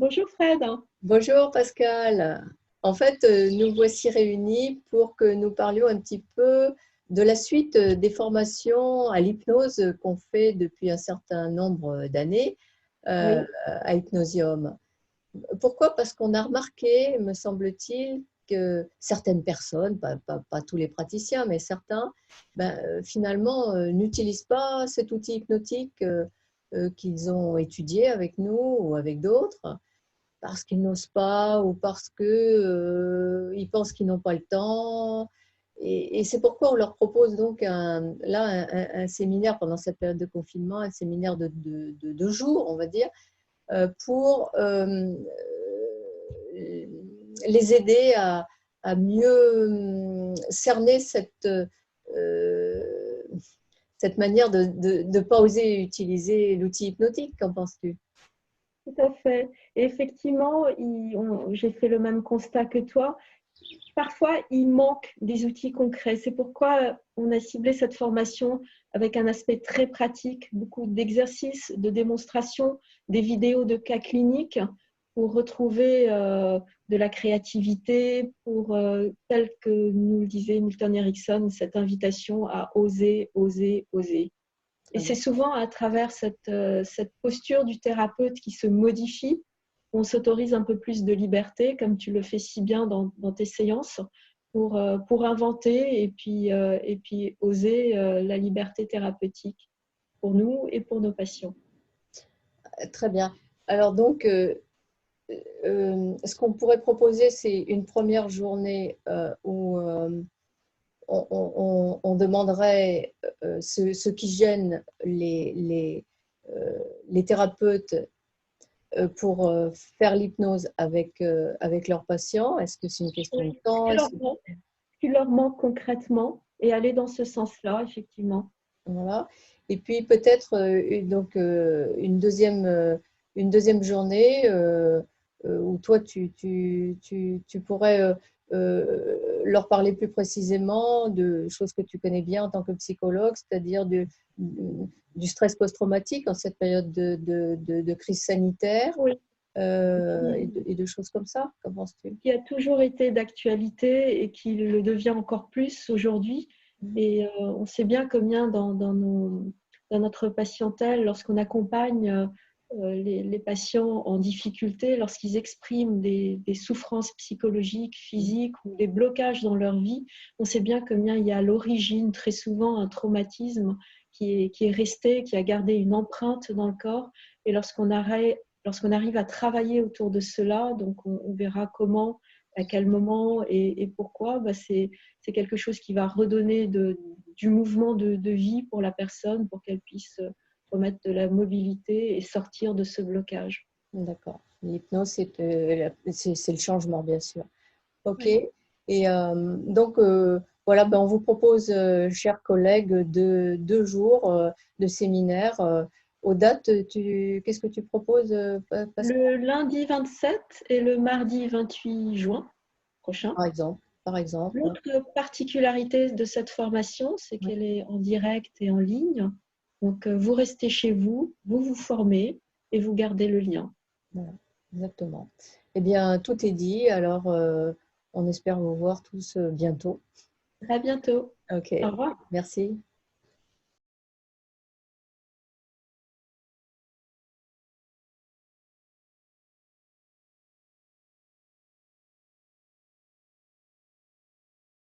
Bonjour Fred. Bonjour Pascal. En fait, nous voici réunis pour que nous parlions un petit peu de la suite des formations à l'hypnose qu'on fait depuis un certain nombre d'années Oui, à Hypnosium. Pourquoi? Parce qu'on a remarqué, me semble-t-il, que certaines personnes, pas tous les praticiens, mais certains, finalement, n'utilisent pas cet outil hypnotique qu'ils ont étudié avec nous ou avec d'autres parce qu'ils n'osent pas ou parce que, ils pensent qu'ils n'ont pas le temps. Et c'est pourquoi on leur propose donc un séminaire pendant cette période de confinement, un séminaire de 2 jours, on va dire, pour les aider à mieux cerner cette manière de ne pas oser utiliser l'outil hypnotique. Qu'en penses-tu? tout à fait. Et effectivement, j'ai fait le même constat que toi. Parfois, il manque des outils concrets. C'est pourquoi on a ciblé cette formation avec un aspect très pratique, beaucoup d'exercices, de démonstrations, des vidéos de cas cliniques pour retrouver de la créativité, pour, tel que nous le disait Milton Erickson, cette invitation à oser, oser, oser. Et c'est souvent à travers cette posture du thérapeute qui se modifie, on s'autorise un peu plus de liberté, comme tu le fais si bien dans tes séances, pour inventer et puis oser la liberté thérapeutique pour nous et pour nos patients. Très bien. Alors donc, ce qu'on pourrait proposer, c'est une première journée où on demanderait ce qui gêne les thérapeutes pour faire l'hypnose avec leurs patients. Est-ce que c'est une question de Oui. temps? Ce qui leur manque concrètement et aller dans ce sens-là, effectivement. Voilà. Et puis peut-être une deuxième journée où toi, tu pourrais leur parler plus précisément de choses que tu connais bien en tant que psychologue, c'est-à-dire du stress post-traumatique en cette période de crise sanitaire Oui. et de choses comme ça. Qu'en penses-tu? Qui a toujours été d'actualité et qui le devient encore plus aujourd'hui. Et on sait bien combien dans notre patientèle, lorsqu'on accompagne les patients en difficulté, lorsqu'ils expriment des souffrances psychologiques, physiques ou des blocages dans leur vie, on sait bien combien il y a à l'origine très souvent un traumatisme qui est resté, qui a gardé une empreinte dans le corps. Et lorsqu'on arrive à travailler autour de cela, donc on verra comment, à quel moment et pourquoi, c'est quelque chose qui va redonner du mouvement de vie pour la personne, pour qu'elle puisse remettre de la mobilité et sortir de ce blocage. D'accord. L'hypnose, c'est le changement, bien sûr. OK. Oui. Et donc, voilà, on vous propose, chers collègues, 2 jours de séminaire. Aux dates, qu'est-ce que tu proposes, Pascal, Le lundi 27 et le mardi 28 juin prochain. par exemple? Par exemple. L'autre particularité de cette formation, c'est Oui, qu'elle est en direct et en ligne. Donc, vous restez chez vous, vous vous formez et vous gardez le lien. voilà, exactement. Eh bien, tout est dit. Alors, on espère vous voir tous bientôt. À bientôt. OK. Au revoir. Merci.